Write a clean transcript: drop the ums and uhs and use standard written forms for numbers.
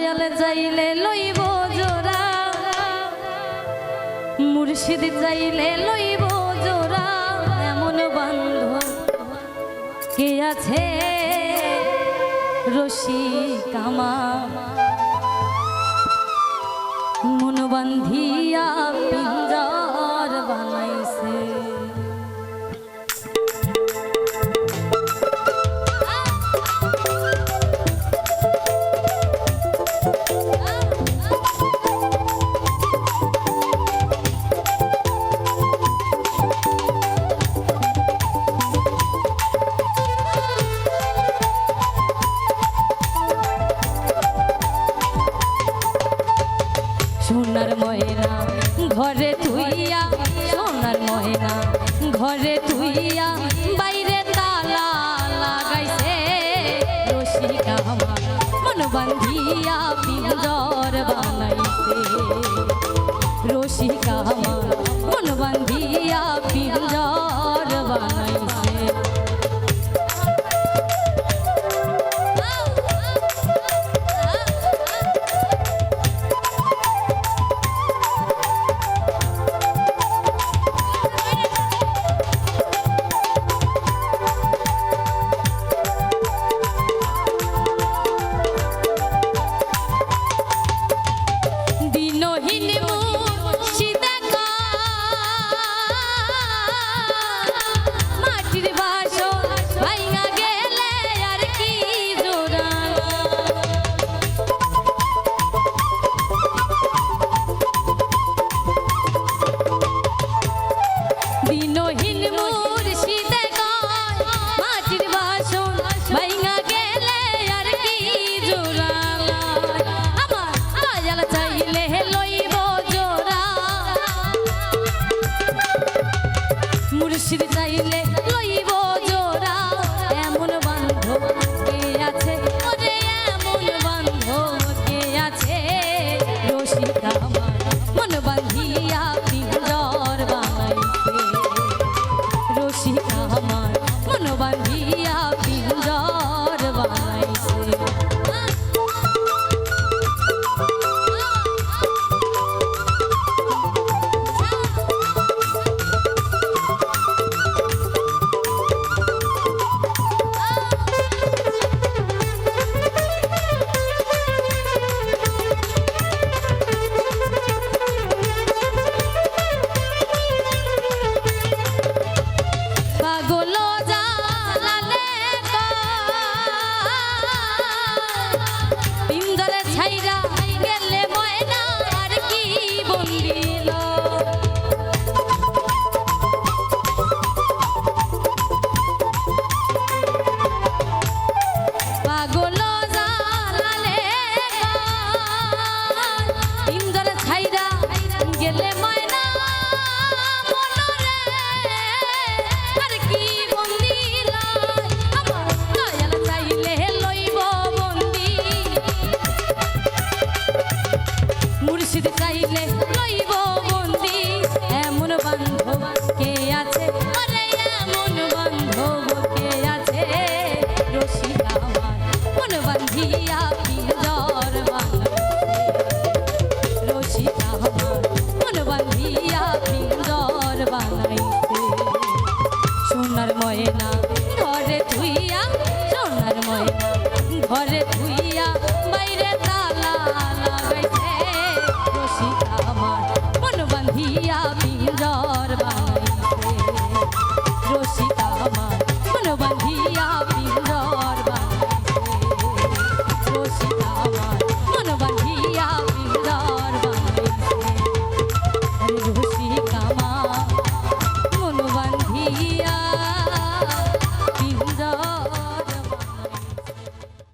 দয়াল যাইলে লইব জোড়া, মুর্শিদ যাইলে লইব জোড়া, এমন বান্ধব কে আছে রসিক আমার, মন বান্ধিয়া পিঞ্জর বানাইছে। সোনার ময়না ঘরে তুইয়া, সোনার ময়না ঘরে তুইয়া, বাইরে তালা লাগাইছে রসিক আমার, মন বান্ধিয়া পিঞ্জর বানাইছে। রসিক আমার মন বান্ধিয়া পিঞ্জর বানাইছে। মুর্শিদ চাইলে লইব জোড়া, এমন বান্ধব কে আছে, ওরে এমন বান্ধব কে আছে রসিক আমার, মন বান্ধিয়া পিঞ্জর বানাইছে। রসিক আমার মন বান্ধিয়া পিঞ্জর বানাইছে। মুর্শিদ চাইলে লইব বন্দি, এমন বান্ধব কে আছে, আরে এমন বান্ধব কে আছে রসিক আমার, মন বান্ধিয়া পিঞ্জর বানাইছে। রসিক আমার মন বান্ধিয়া পিঞ্জর বানাইছে। সোনার ময়না ঘরে তুইয়া, সোনার ময়না ঘরে তুই